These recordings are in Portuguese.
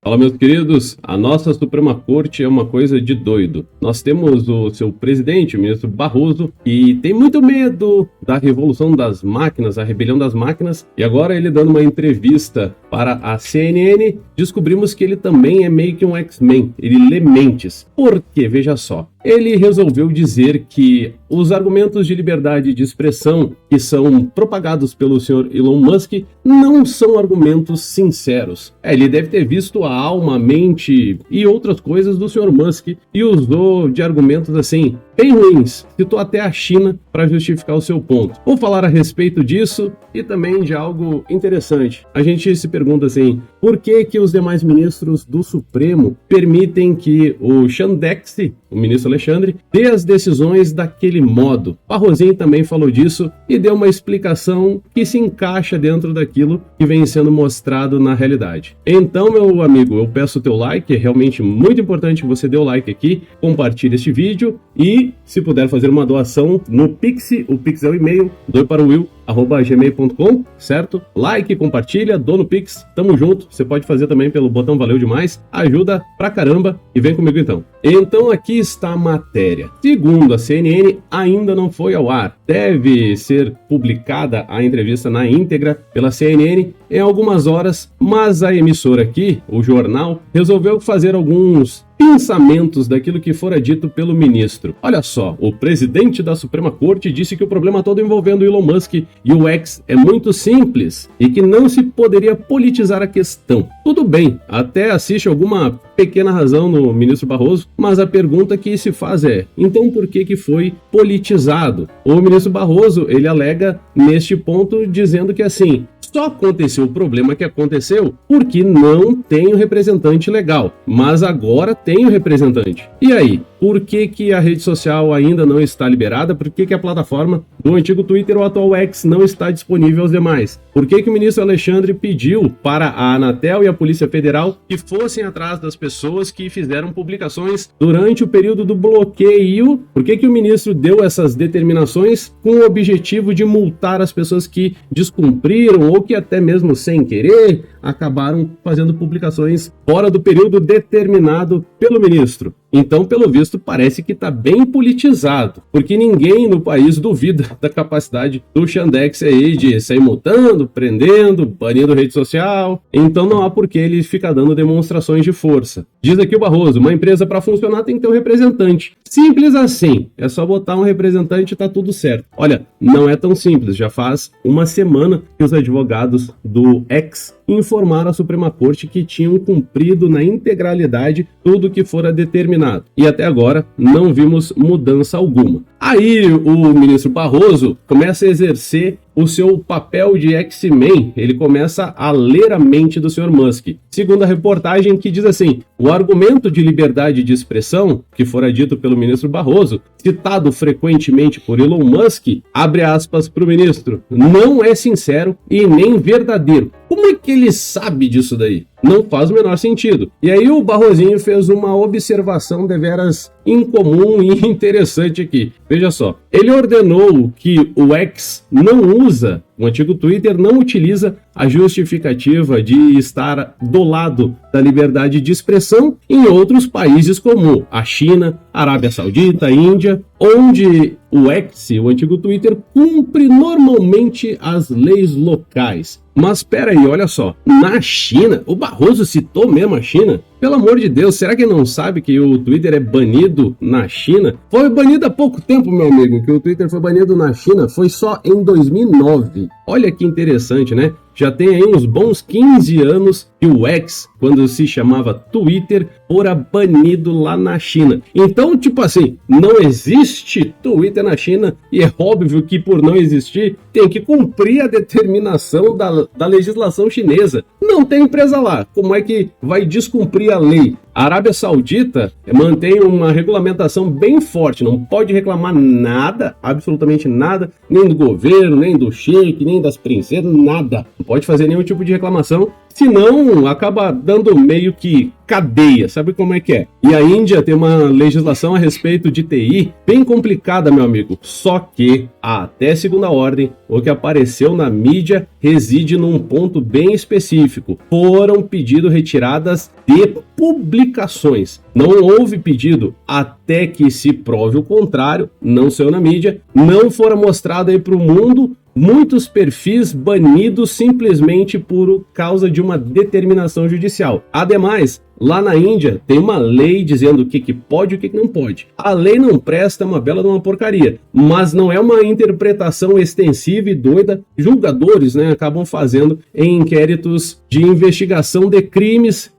Fala, meus queridos, a nossa Suprema Corte é uma coisa de doido. Nós temos o seu presidente, o ministro Barroso, que tem muito medo da revolução das máquinas, a rebelião das máquinas, e agora ele dando uma entrevista para a CNN, descobrimos que ele também é meio que um X-Men, ele lê mentes. Por quê? Veja só. Ele resolveu dizer que os argumentos de liberdade de expressão que são propagados pelo senhor Elon Musk não são argumentos sinceros. Ele deve ter visto a alma, a mente e outras coisas do senhor Musk e usou de argumentos assim, bem ruins, citou até a China para justificar o seu ponto. Vou falar a respeito disso e também de algo interessante. A gente se pergunta assim, por que os demais ministros do Supremo permitem que o Chandex, o ministro Alexandre, dê as decisões daquele modo? Barrosinho também falou disso e deu uma explicação que se encaixa dentro daquilo que vem sendo mostrado na realidade. Então, meu amigo, eu peço o teu like, é realmente muito importante que você dê o like aqui, compartilhe este vídeo e, se puder fazer uma doação no Pix, o Pix é o e-mail, doe para o will@gmail.com, certo? Like, compartilha, dou no Pix, tamo junto. Você pode fazer também pelo botão Valeu Demais, ajuda pra caramba e vem comigo então. Então aqui está a matéria. Segundo a CNN, ainda não foi ao ar. Deve ser publicada a entrevista na íntegra pela CNN em algumas horas, mas a emissora aqui, o jornal, resolveu fazer alguns pensamentos daquilo que fora dito pelo ministro. Olha só, o presidente da Suprema Corte disse que o problema todo envolvendo Elon Musk e o X é muito simples e que não se poderia politizar a questão. Tudo bem, até assiste alguma pequena razão no ministro Barroso, mas a pergunta que se faz é, então por que foi politizado? O ministro Barroso, ele alega neste ponto dizendo que assim, só aconteceu o problema que aconteceu porque não tem o representante legal, mas agora tem o representante. E aí, por que a rede social ainda não está liberada? Por que a plataforma do antigo Twitter, o atual X, não está disponível aos demais? Por que o ministro Alexandre pediu para a Anatel e a Polícia Federal que fossem atrás das pessoas que fizeram publicações durante o período do bloqueio? Por que o ministro deu essas determinações com o objetivo de multar as pessoas que descumpriram ou que até mesmo sem querer acabaram fazendo publicações fora do período determinado pelo ministro? Então, pelo visto, parece que está bem politizado, porque ninguém no país duvida da capacidade do Chandex aí de sair multando, prendendo, banindo rede social. Então não há por que ele ficar dando demonstrações de força. Diz aqui o Barroso, uma empresa para funcionar tem que ter um representante. Simples assim, é só botar um representante e tá tudo certo. Olha, não é tão simples, já faz uma semana que os advogados do X informaram à Suprema Corte que tinham cumprido na integralidade tudo que fora determinado. E até agora não vimos mudança alguma. Aí o ministro Barroso começa a exercer o seu papel de X-Men, ele começa a ler a mente do Sr. Musk. Segundo a reportagem que diz assim, o argumento de liberdade de expressão, que fora dito pelo ministro Barroso, citado frequentemente por Elon Musk, abre aspas para o ministro, não é sincero e nem verdadeiro. Como é que ele sabe disso daí? Não faz o menor sentido. E aí o Barrosinho fez uma observação deveras incomum e interessante aqui. Veja só, ele ordenou que o X não usa, o antigo Twitter não utiliza a justificativa de estar do lado da liberdade de expressão em outros países como a China, Arábia Saudita, Índia, onde o X, o antigo Twitter, cumpre normalmente as leis locais. Mas espera aí, olha só, na China, o Barroso citou mesmo a China? Pelo amor de Deus, será que não sabe que o Twitter é banido na China? Foi banido há pouco tempo, meu amigo, que o Twitter foi banido na China, foi só em 2009. Olha que interessante, né? Já tem aí uns bons 15 anos que o X, quando se chamava Twitter, fora banido lá na China. Então, tipo assim, não existe Twitter na China e é óbvio que por não existir, tem que cumprir a determinação da legislação chinesa. Não tem empresa lá, como é que vai descumprir a lei? A Arábia Saudita mantém uma regulamentação bem forte, não pode reclamar nada, absolutamente nada, nem do governo, nem do sheik, nem das princesas, nada. Não pode fazer nenhum tipo de reclamação senão acaba dando meio que cadeia, sabe como é que é? E a Índia tem uma legislação a respeito de TI bem complicada, meu amigo. Só que, até segunda ordem, o que apareceu na mídia reside num ponto bem específico. Foram pedido retiradas de publicações. Não houve pedido até que se prove o contrário, não saiu na mídia, não foram mostrados aí para o mundo muitos perfis banidos simplesmente por causa de uma determinação judicial. Ademais, lá na Índia tem uma lei dizendo o que pode e o que não pode. A lei não presta, é uma bela de uma porcaria, mas não é uma interpretação extensiva e doida. Julgadores, né, acabam fazendo em inquéritos de investigação de crimes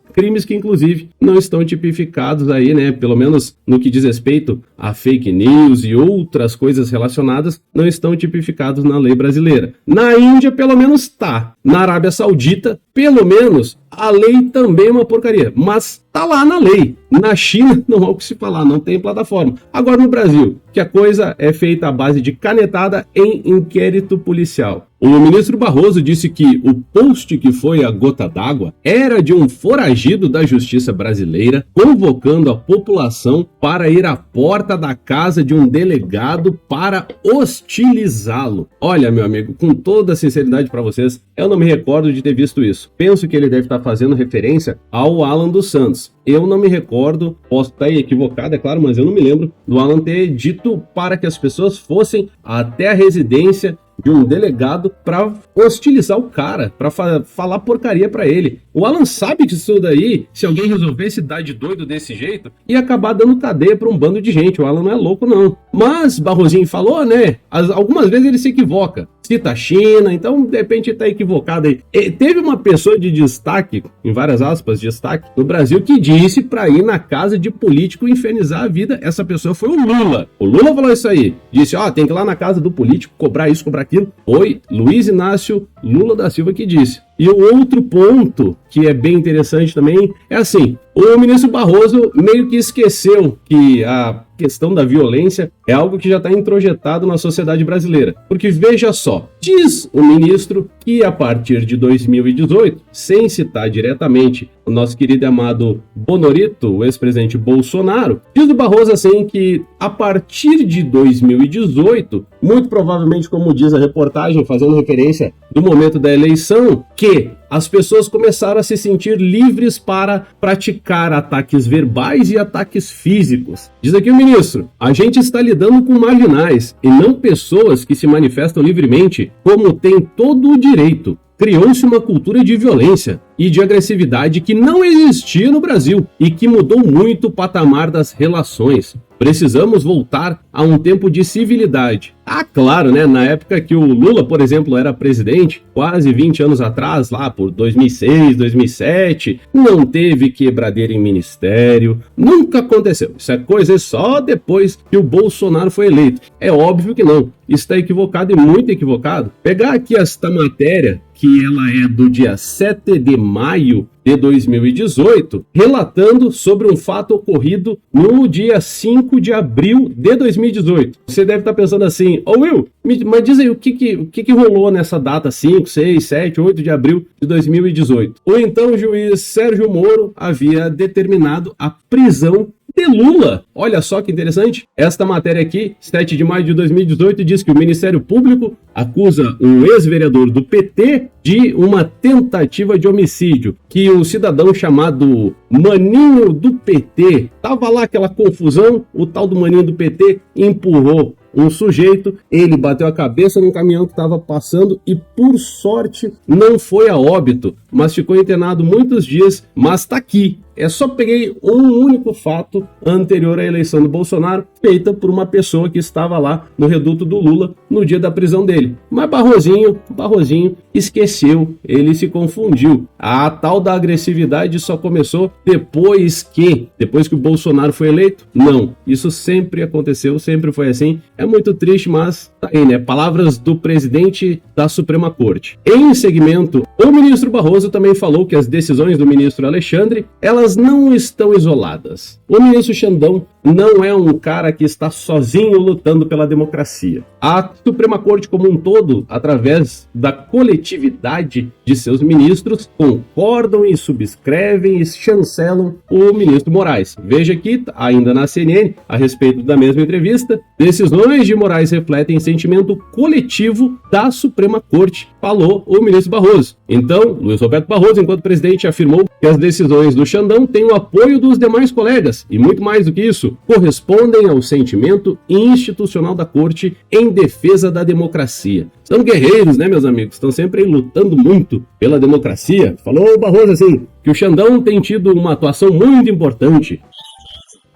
que inclusive não estão tipificados aí, né, pelo menos no que diz respeito a fake news e outras coisas relacionadas, não estão tipificados na lei brasileira. Na Índia, pelo menos tá. Na Arábia Saudita, pelo menos, a lei também é uma porcaria, mas tá lá na lei. Na China, não há o que se falar, não tem plataforma. Agora no Brasil, que a coisa é feita à base de canetada em inquérito policial. O ministro Barroso disse que o post que foi a gota d'água era de um foragido da justiça brasileira convocando a população para ir à porta da casa de um delegado para hostilizá-lo. Olha, meu amigo, com toda a sinceridade para vocês, eu não me recordo de ter visto isso. Penso que ele deve estar fazendo referência ao Alan dos Santos. Eu não me recordo, posso estar equivocado, é claro, mas eu não me lembro do Alan ter dito para que as pessoas fossem até a residência de um delegado para hostilizar o cara, para falar porcaria para ele. O Alan sabe disso daí, se alguém resolvesse dar de doido desse jeito, ia acabar dando cadeia para um bando de gente. O Alan não é louco, não. Mas, Barrosinho falou, né? Algumas vezes ele se equivoca. Cita a China, então de repente ele tá equivocado aí. Teve uma pessoa de destaque, em várias aspas, destaque, no Brasil, que disse para ir na casa de político infernizar a vida. Essa pessoa foi o Lula. O Lula falou isso aí. Disse, tem que ir lá na casa do político, cobrar isso, cobrar aquilo. Foi Luiz Inácio Lula da Silva que disse. E o outro ponto que é bem interessante também é assim, o ministro Barroso meio que esqueceu que a questão da violência é algo que já está introjetado na sociedade brasileira. Porque veja só, diz o ministro que a partir de 2018, sem citar diretamente o nosso querido e amado Bonorito, o ex-presidente Bolsonaro, diz o Barroso assim que a partir de 2018, muito provavelmente como diz a reportagem, fazendo referência do momento da eleição, que as pessoas começaram a se sentir livres para praticar ataques verbais e ataques físicos. Diz aqui o ministro, a gente está lidando com marginais e não pessoas que se manifestam livremente como tem todo o direito. Criou-se uma cultura de violência e de agressividade que não existia no Brasil e que mudou muito o patamar das relações. Precisamos voltar a um tempo de civilidade. Claro, né? Na época que o Lula, por exemplo, era presidente, quase 20 anos atrás, lá por 2006, 2007, não teve quebradeira em ministério, nunca aconteceu. Isso é coisa só depois que o Bolsonaro foi eleito. É óbvio que não. Está equivocado e muito equivocado. Pegar aqui esta matéria, que ela é do dia 7 de maio de 2018, relatando sobre um fato ocorrido no dia 5 de abril de 2018. Você deve estar pensando assim, Will, mas diz aí o que rolou nessa data 5, 6, 7, 8 de abril de 2018. O então juiz Sérgio Moro havia determinado a prisão de Lula. Olha só que interessante. Esta matéria aqui, 7 de maio de 2018, diz que o Ministério Público acusa um ex-vereador do PT de uma tentativa de homicídio, que o cidadão chamado Maninho do PT, tava lá aquela confusão, o tal do Maninho do PT empurrou um sujeito, ele bateu a cabeça num caminhão que estava passando e, por sorte, não foi a óbito, mas ficou internado muitos dias, mas tá aqui. Só peguei um único fato anterior à eleição do Bolsonaro, feita por uma pessoa que estava lá no reduto do Lula no dia da prisão dele. Mas Barrosinho esqueceu, ele se confundiu. A tal da agressividade só começou depois que o Bolsonaro foi eleito? Não, isso sempre aconteceu, sempre foi assim. É muito triste, mas tá aí, né? Palavras do presidente da Suprema Corte. Em segmento, o ministro Barroso Barroso também falou que as decisões do ministro Alexandre, elas não estão isoladas. O ministro Xandão não é um cara que está sozinho lutando pela democracia. A Suprema Corte como um todo, através da coletividade de seus ministros, concordam e subscrevem e chancelam o ministro Moraes. Veja aqui, ainda na CNN, a respeito da mesma entrevista, decisões de Moraes refletem sentimento coletivo da Suprema Corte, falou o ministro Barroso. Então, Luiz Roberto Barroso, enquanto presidente, afirmou que as decisões do Xandão têm o apoio dos demais colegas, e muito mais do que isso, correspondem ao sentimento institucional da Corte em defesa da democracia. São guerreiros, né, meus amigos? Estão sempre lutando muito pela democracia. Falou o Barroso assim, que o Xandão tem tido uma atuação muito importante,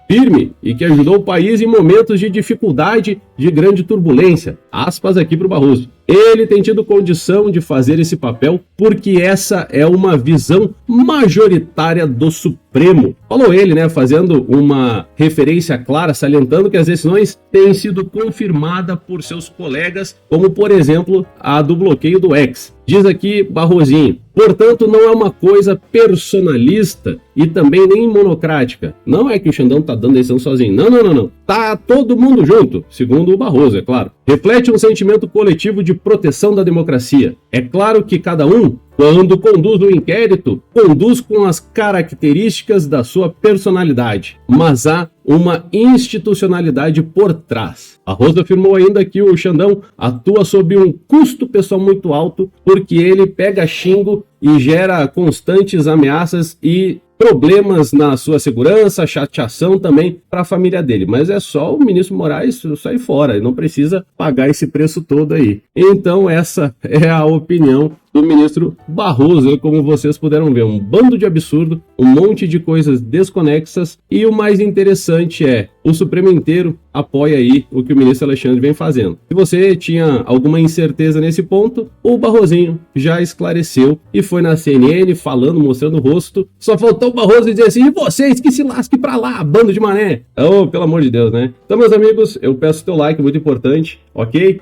firme, e que ajudou o país em momentos de dificuldade, de grande turbulência. Aspas aqui para o Barroso. Ele tem tido condição de fazer esse papel porque essa é uma visão majoritária do Supremo. Falou ele, né, fazendo uma referência clara, salientando que as decisões têm sido confirmadas por seus colegas, como por exemplo a do bloqueio do X. Diz aqui Barrosinho, portanto não é uma coisa personalista e também nem monocrática. Não é que o Xandão tá dando decisão sozinho. Não. Tá todo mundo junto, segundo o Barroso, é claro. Reflete um sentimento coletivo de proteção da democracia. É claro que cada um, quando conduz o inquérito, conduz com as características da sua personalidade, mas há uma institucionalidade por trás. Barroso afirmou ainda que o Xandão atua sob um custo pessoal muito alto, porque ele pega xingo e gera constantes ameaças e problemas na sua segurança, chateação também para a família dele. Mas é só o ministro Moraes sair fora, ele não precisa pagar esse preço todo aí. Então essa é a opinião do ministro Barroso, como vocês puderam ver, um bando de absurdo, um monte de coisas desconexas, e o mais interessante é, o Supremo inteiro apoia aí o que o ministro Alexandre vem fazendo. Se você tinha alguma incerteza nesse ponto, o Barrosinho já esclareceu e foi na CNN falando, mostrando o rosto. Só faltou o Barroso dizer assim, e vocês que se lasquem pra lá, bando de mané. Oh, pelo amor de Deus, né? Então, meus amigos, eu peço teu like, muito importante, ok?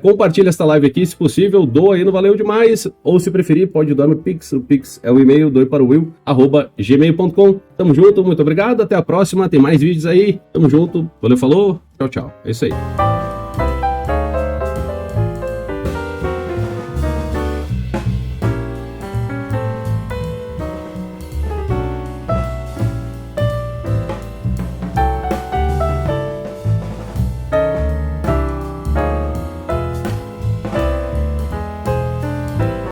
Compartilha essa live aqui, se possível, doa aí, não valeu demais. Ou se preferir, pode doar no Pix. O Pix é o e-mail doiparowill@gmail.com. Tamo junto, muito obrigado, até a próxima, tem mais vídeos aí. Tamo junto, valeu, falou, tchau, tchau. É isso aí.